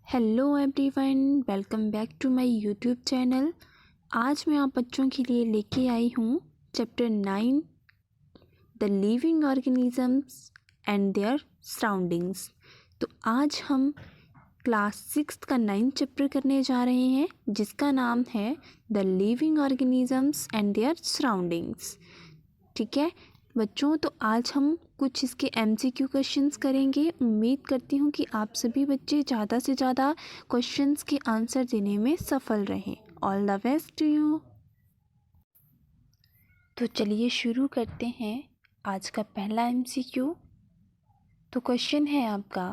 Hello everyone, welcome back to my YouTube channel. आज मैं आप बच्चों के लिए लेके आई हूँ chapter 9 the living organisms and their surroundings. तो आज हम क्लास 6 का 9th चैप्टर करने जा रहे हैं जिसका नाम है the living organisms and their surroundings. ठीक है बच्चों, तो आज हम कुछ इसके MCQ क्वेश्चंस करेंगे। उम्मीद करती हूँ कि आप सभी बच्चे ज़्यादा से ज़्यादा क्वेश्चंस के आंसर देने में सफल रहें। All the best to you. तो चलिए शुरू करते हैं आज का पहला MCQ। तो क्वेश्चन है आपका,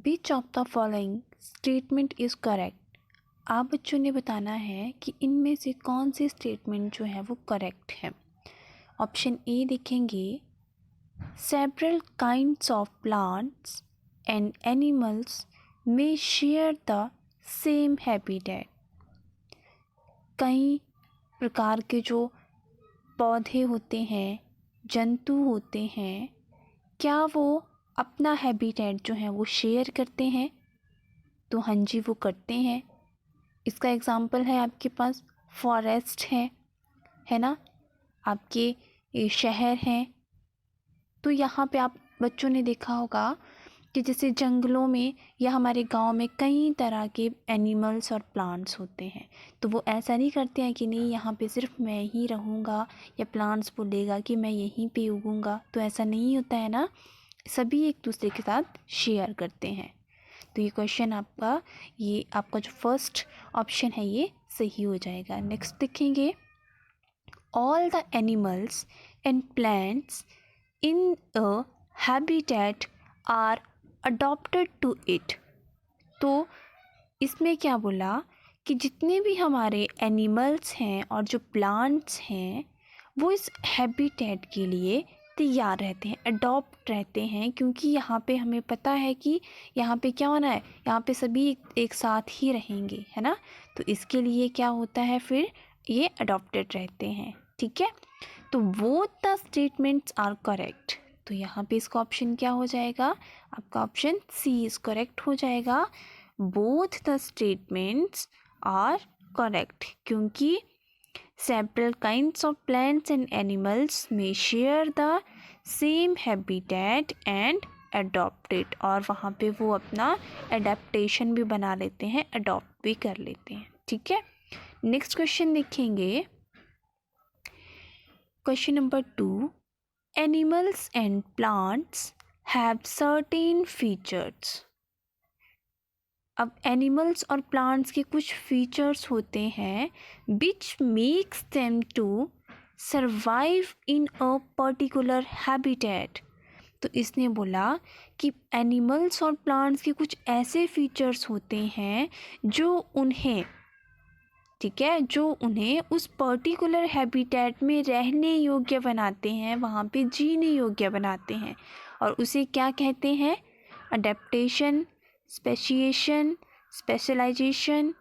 which of the following statement is correct. आप बच्चों ने बताना है कि इनमें से कौन सी स्टेटमेंट जो है वो करेक्ट है। ऑप्शन ए देखेंगे, several kinds of plants and animals may share the same habitat। कई प्रकार के जो पौधे होते हैं, जंतु होते हैं, क्या वो अपना हैबिटेट जो है वो शेयर करते हैं? तो हाँ जी, वो करते हैं। इसका एग्जांपल है आपके पास फॉरेस्ट है ना, आपके शहर हैं। तो यहाँ पे आप बच्चों ने देखा होगा कि जैसे जंगलों में या हमारे गांव में कई तरह के एनिमल्स और प्लांट्स होते हैं। तो वो ऐसा नहीं करते हैं कि नहीं यहाँ पे सिर्फ मैं ही रहूँगा या प्लांट्स बोलेगा कि मैं यहीं पे उगूँगा। तो ऐसा नहीं होता है ना, सभी एक दूसरे के साथ शेयर करते हैं। तो ये क्वेश्चन आपका, ये आपका जो फर्स्ट ऑप्शन है ये सही हो जाएगा। नेक्स्ट देखेंगे, all the animals and plants in a habitat are adopted to it। तो इसमें क्या बोला कि जितने भी हमारे एनिमल्स हैं और जो प्लांट्स हैं वो इस हैबिटेट के लिए तैयार रहते हैं, अडॉप्ट रहते हैं, क्योंकि यहाँ पे हमें पता है कि यहाँ पे क्या होना है, यहाँ पे सभी एक साथ ही रहेंगे, है ना। तो इसके लिए क्या होता है, फिर ये अडॉप्टेड रहते हैं। ठीक है, तो both the statements are correct. तो यहाँ पे इसका ऑप्शन क्या हो जाएगा, आपका ऑप्शन सी इज करेक्ट हो जाएगा। Both the statements are correct, क्योंकि several kinds of plants and animals may share the same habitat and adopt it। और वहाँ पे वो अपना एडेप्टेशन भी बना लेते हैं, अडॉप्ट भी कर लेते हैं। ठीक है, नेक्स्ट क्वेश्चन देखेंगे। Question number 2, animals and plants have certain features। अब एनिमल्स और प्लांट्स के कुछ फीचर्स होते हैं which makes them to survive in a particular habitat। तो इसने बोला कि एनिमल्स और प्लांट्स के कुछ ऐसे फीचर्स होते हैं जो उन्हें, ठीक है, जो उन्हें उस पर्टिकुलर हैबिटेट में रहने योग्य बनाते हैं, वहाँ पे जीने योग्य बनाते हैं। और उसे क्या कहते हैं, अडेप्टेशन, स्पेशिएशन, स्पेशलाइजेशन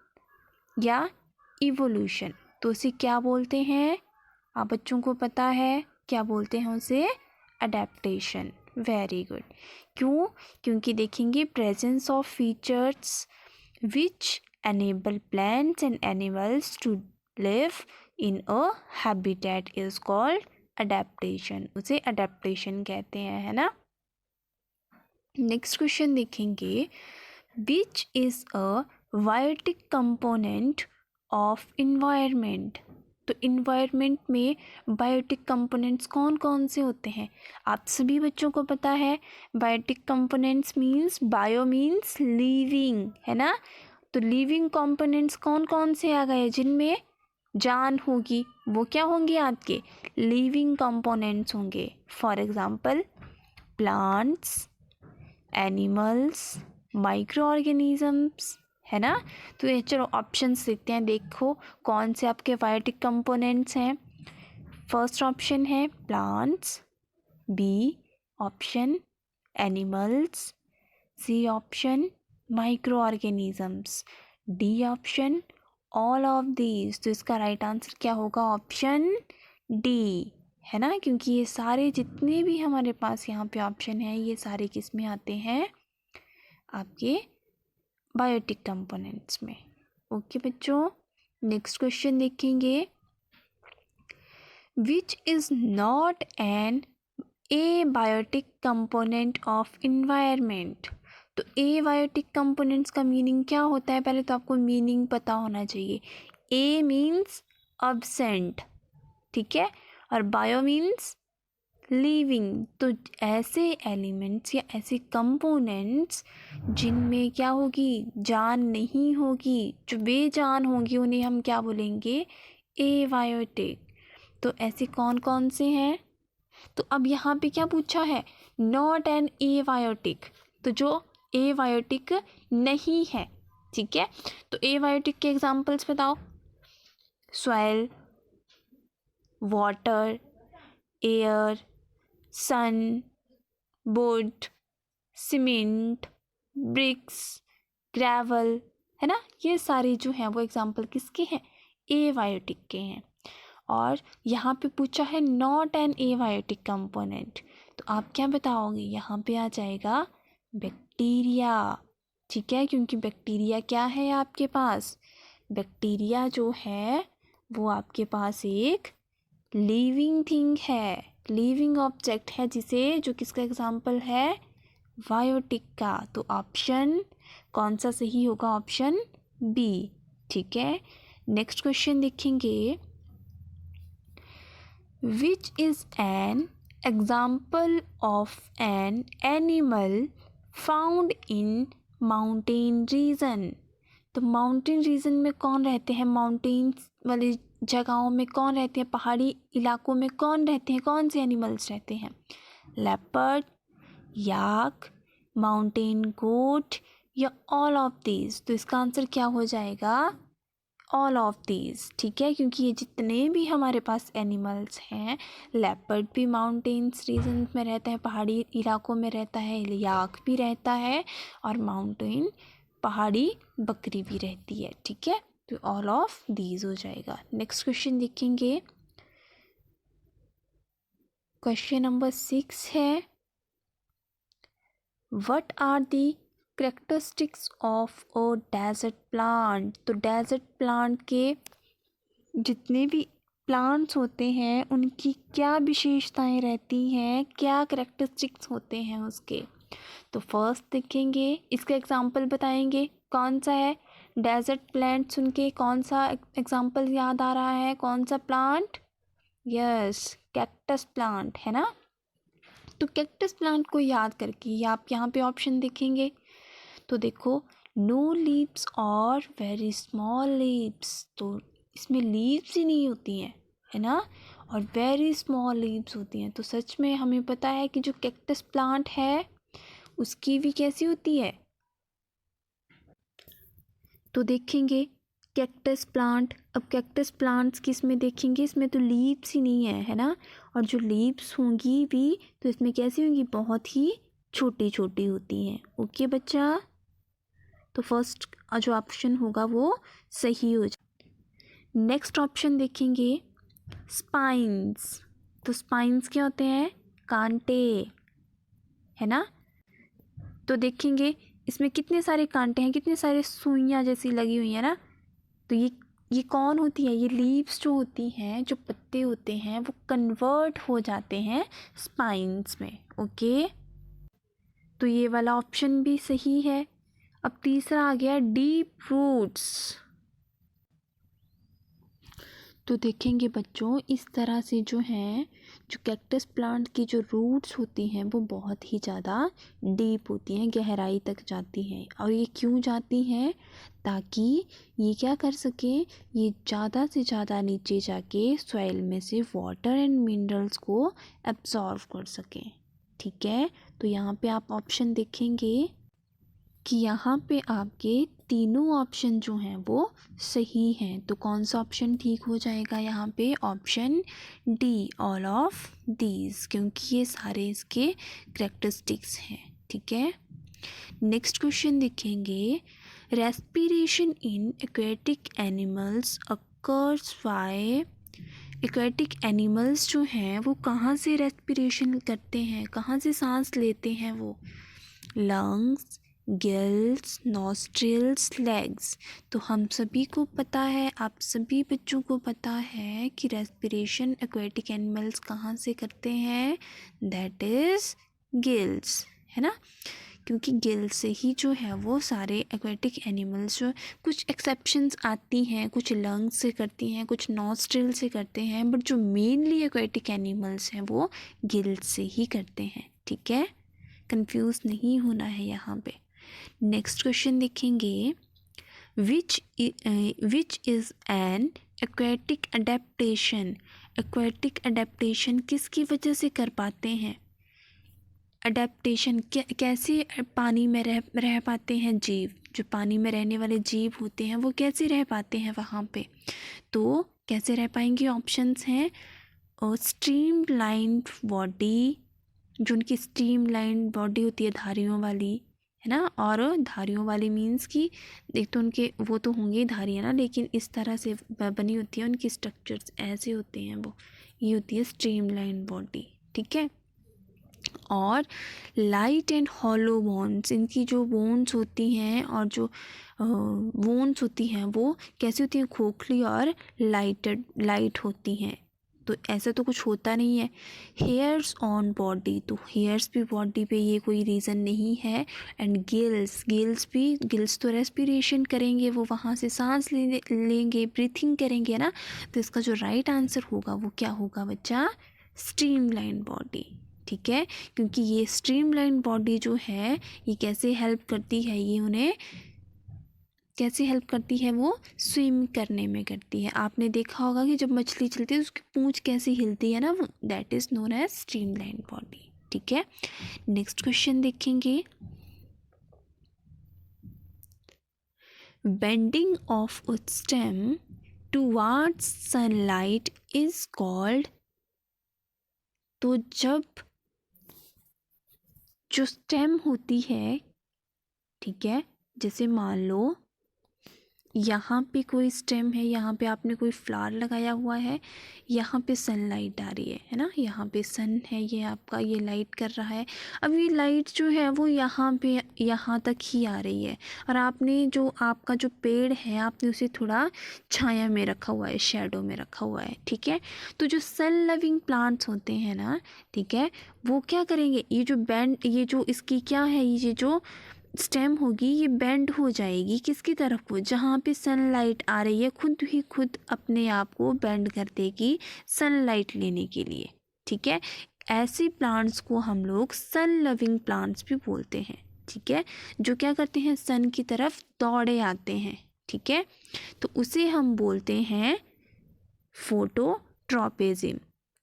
या इवोल्यूशन। तो उसे क्या बोलते हैं, आप बच्चों को पता है क्या बोलते हैं उसे, अडेप्टेशन। Very good. क्यों, क्योंकि देखेंगे presence of features which enable plants and animals to live in a habitat is called adaptation। उसे adaptation कहते हैं, है ना। नेक्स्ट क्वेश्चन देखेंगे, which is a biotic component of environment। तो इन्वायरमेंट में बायोटिक कंपोनेंट्स कौन कौन से होते हैं, आप सभी बच्चों को पता है। Biotic components means, bio means living, है ना। तो लिविंग कंपोनेंट्स कौन कौन से आ गए, जिनमें जान होगी, वो क्या होंगे, आपके लिविंग कंपोनेंट्स होंगे। For example plants, animals, micro organisms, है ना। तो ये चलो ऑप्शंस देखते हैं, देखो कौन से आपके बायोटिक कंपोनेंट्स हैं। फर्स्ट ऑप्शन है plants, B option animals, C option micro organisms, D option all of these. तो इसका राइट आंसर क्या होगा, ऑप्शन डी, है ना। क्योंकि ये सारे जितने भी हमारे पास यहाँ पे ऑप्शन है ये सारे किस में आते हैं, आपके बायोटिक कंपोनेंट्स में। ओके बच्चों, नेक्स्ट क्वेश्चन देखेंगे। Which is not an abiotic component of environment. तो एबायोटिक कंपोनेंट्स का मीनिंग क्या होता है, पहले तो आपको मीनिंग पता होना चाहिए। ए मीन्स अब्सेंट, ठीक है, और बायो मीन्स लिविंग। तो ऐसे एलिमेंट्स या ऐसे कंपोनेंट्स जिनमें क्या होगी, जान नहीं होगी, जो बेजान होंगी, उन्हें हम क्या बोलेंगे, एबायोटिक। तो ऐसे कौन कौन से हैं। तो अब यहाँ पे क्या पूछा है, नॉट एन एबायोटिक, तो जो एबायोटिक नहीं है, ठीक है। तो एबायोटिक के एग्जांपल्स बताओ। Soil, water, air, sun, wood, cement, bricks, gravel, है ना। ये सारे जो हैं वो एग्जांपल किसके हैं, एबायोटिक के हैं। और यहाँ पे पूछा है नॉट एन एबायोटिक कंपोनेंट, तो आप क्या बताओगे, यहाँ पे आ जाएगा बैक्टीरिया, ठीक है, क्योंकि बैक्टीरिया क्या है आपके पास, बैक्टीरिया जो है वो आपके पास एक लिविंग थिंग है, लिविंग ऑब्जेक्ट है, जिसे जो किसका एग्जाम्पल है, बायोटिक का। तो ऑप्शन कौन सा सही होगा, ऑप्शन बी, ठीक है। नेक्स्ट क्वेश्चन देखेंगे। Which is an example of an animal found in mountain region। तो माउंटेन रीजन में कौन रहते हैं, माउंटेन्स वाली जगहों में कौन रहते हैं, पहाड़ी इलाकों में कौन रहते हैं, कौन से एनिमल्स रहते हैं, लेपर्ड, याक, माउंटेन गोट या ऑल ऑफ दीज। तो इसका आंसर क्या हो जाएगा, ऑल ऑफ दीज, ठीक है, क्योंकि ये जितने भी हमारे पास एनिमल्स हैं, लेपर्ड भी माउंटेन्स रीजन में रहता है, पहाड़ी इलाकों में रहता है, याक भी रहता है, और माउंटेन पहाड़ी बकरी भी रहती है, ठीक है। तो ऑल ऑफ दीज हो जाएगा। नेक्स्ट क्वेश्चन देखेंगे, क्वेश्चन नंबर 6 है, what are the characteristics of a desert plant. तो डेजर्ट प्लांट के जितने भी प्लांट्स होते हैं उनकी क्या विशेषताएं रहती हैं, क्या कैरेक्टरिस्टिक्स होते हैं उसके। तो फर्स्ट देखेंगे, इसका एग्जांपल बताएंगे कौन सा है, डेजर्ट प्लांट सुन के कौन सा एग्जांपल याद आ रहा है, कौन सा प्लांट, यस कैक्टस प्लांट, है ना। तो कैक्टस प्लांट को याद करके आप यहाँ पे ऑप्शन देखेंगे, तो देखो नो लीव्स और वेरी स्मॉल लीव्स, तो इसमें लीव्स ही नहीं होती हैं, है ना, और वेरी स्मॉल लीव्स होती हैं। तो सच में हमें पता है कि जो कैक्टस प्लांट है उसकी भी कैसी होती है। तो देखेंगे कैक्टस प्लांट, अब कैक्टस प्लांट्स किस में देखेंगे, इसमें तो लीव्स ही नहीं है, है ना, और जो लीव्स होंगी भी तो इसमें कैसी होंगी, बहुत ही छोटी छोटी होती हैं। ओके बच्चा, तो फर्स्ट जो ऑप्शन होगा वो सही हो जाए। नेक्स्ट ऑप्शन देखेंगे, स्पाइंस। तो स्पाइंस क्या होते हैं, कांटे, है ना। तो देखेंगे इसमें कितने सारे कांटे हैं, कितने सारे सुइयां जैसी लगी हुई है ना। तो ये कौन होती है, ये लीव्स जो होती हैं, जो पत्ते होते हैं वो कन्वर्ट हो जाते हैं स्पाइंस में। ओके, तो ये वाला ऑप्शन भी सही है। अब तीसरा आ गया डीप रूट्स। तो देखेंगे बच्चों इस तरह से जो हैं, जो कैक्टस प्लांट की जो रूट्स होती हैं वो बहुत ही ज़्यादा डीप होती हैं, गहराई तक जाती हैं। और ये क्यों जाती हैं, ताकि ये क्या कर सकें, ये ज़्यादा से ज़्यादा नीचे जाके सॉइल में से वाटर एंड मिनरल्स को एब्जॉर्व कर सकें, ठीक है। तो यहाँ पे आप ऑप्शन देखेंगे कि यहाँ पे आपके तीनों ऑप्शन जो हैं वो सही हैं। तो कौन सा ऑप्शन ठीक हो जाएगा यहाँ पे, option D, all of these, क्योंकि ये सारे इसके कैरेक्टरिस्टिक्स हैं, ठीक है। नेक्स्ट क्वेश्चन देखेंगे, respiration in aquatic animals occurs by. Aquatic animals जो हैं वो कहाँ से रेस्पिरेशन करते हैं, कहाँ से सांस लेते हैं वो, लंग्स, गिल्स, नॉस्ट्रिल्स, लेग्स। तो हम सभी को पता है, आप सभी बच्चों को पता है कि रेस्पिरेशन एक्वेटिक एनिमल्स कहाँ से करते हैं, दैट इज़ गिल्स, है ना। क्योंकि गिल से ही जो है वो सारे एक्वेटिक एनिमल्स, जो कुछ एक्सेप्शंस आती हैं, कुछ लंग्स से करती हैं, कुछ नॉस्ट्रिल से करते हैं, बट जो मेनली एक्वेटिक एनिमल्स हैं वो गिल से ही करते हैं, ठीक है। कंफ्यूज नहीं होना है यहाँ पे। नेक्स्ट क्वेश्चन देखेंगे, which is an aquatic adaptation. Aquatic adaptation किसकी वजह से कर पाते हैं, अडेप्टेशन कैसे पानी में रह पाते हैं जीव, जो पानी में रहने वाले जीव होते हैं वो कैसे रह पाते हैं वहाँ पे। तो कैसे रह पाएंगे, ऑप्शंस हैं स्ट्रीम लाइन बॉडी, जो उनकी स्ट्रीम लाइन बॉडी होती है धारियों वाली, है ना। और धारियों वाली मीन्स कि एक तो उनके वो तो होंगे धारियाँ ना, लेकिन इस तरह से बनी होती है उनकी स्ट्रक्चर्स, ऐसे होते हैं वो, ये होती है स्ट्रीम लाइन बॉडी, ठीक है। और लाइट एंड हॉलो बोन्स, इनकी जो बोन्स होती हैं और जो बोन्स होती हैं वो कैसी होती हैं, खोखली और लाइट होती हैं। तो ऐसा तो कुछ होता नहीं है। हेयर्स ऑन बॉडी, तो हेयर्स भी बॉडी पे ये कोई रीज़न नहीं है। एंड गिल्स तो रेस्पिरेशन करेंगे, वो वहाँ से सांस लेंगे, ब्रीथिंग करेंगे ना। तो इसका जो राइट आंसर होगा वो क्या होगा बच्चा, स्ट्रीमलाइन बॉडी, ठीक है। क्योंकि ये स्ट्रीमलाइन बॉडी जो है ये कैसे हेल्प करती है, ये उन्हें कैसे हेल्प करती है, वो स्विम करने में करती है। आपने देखा होगा कि जब मछली चलती है उसकी पूंछ कैसी हिलती है ना, वो that is known as streamline body, ठीक है। नेक्स्ट क्वेश्चन देखेंगे, bending of a stem towards sunlight is called. तो जब जो स्टेम होती है, ठीक है, जैसे मान लो यहाँ पे कोई स्टेम है, यहाँ पे आपने कोई फ्लावर लगाया हुआ है, यहाँ पे सनलाइट आ रही है ना, यहाँ पे सन है, ये आपका ये लाइट कर रहा है। अब ये लाइट जो है वो यहाँ पे यहाँ तक ही आ रही है, और आपने जो आपका जो पेड़ है आपने उसे थोड़ा छाया में रखा हुआ है, शेडो में रखा हुआ है, ठीक है। तो जो सन लविंग प्लांट्स होते हैं ना, ठीक है, वो क्या करेंगे, ये जो इसकी क्या है, ये जो स्टेम होगी ये बेंड हो जाएगी किसकी तरफ को, जहाँ पे सनलाइट आ रही है, खुद अपने आप को बेंड कर देगी सनलाइट लेने के लिए, ठीक है। ऐसे प्लांट्स को हम लोग सन लविंग प्लांट्स भी बोलते हैं, ठीक है, जो क्या करते हैं, सन की तरफ दौड़े आते हैं, ठीक है। तो उसे हम बोलते हैं फोटोट्रॉपिज्म,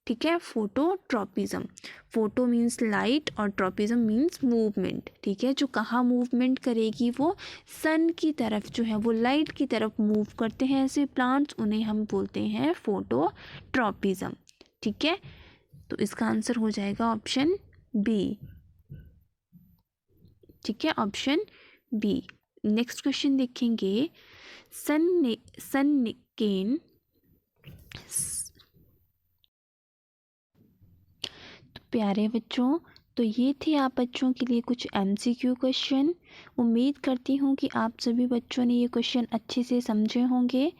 ठीक है, फोटोट्रॉपिज्म। फोटो मीन्स लाइट और ट्रॉपिज्म मीन्स मूवमेंट, ठीक है। जो कहाँ मूवमेंट करेगी, वो सन की तरफ जो है वो लाइट की तरफ मूव करते हैं ऐसे प्लांट्स, उन्हें हम बोलते हैं फोटोट्रॉपिज्म, ठीक है। तो इसका आंसर हो जाएगा ऑप्शन बी, ठीक है, ऑप्शन बी। नेक्स्ट क्वेश्चन देखेंगे, सन केन। तो प्यारे बच्चों, तो ये थे आप बच्चों के लिए कुछ MCQ क्वेश्चन। उम्मीद करती हूँ कि आप सभी बच्चों ने ये क्वेश्चन अच्छे से समझे होंगे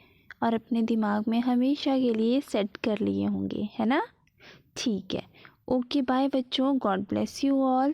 और अपने दिमाग में हमेशा के लिए सेट कर लिए होंगे, है ना। ठीक है, ओके बाय बच्चों, गॉड ब्लेस यू ऑल।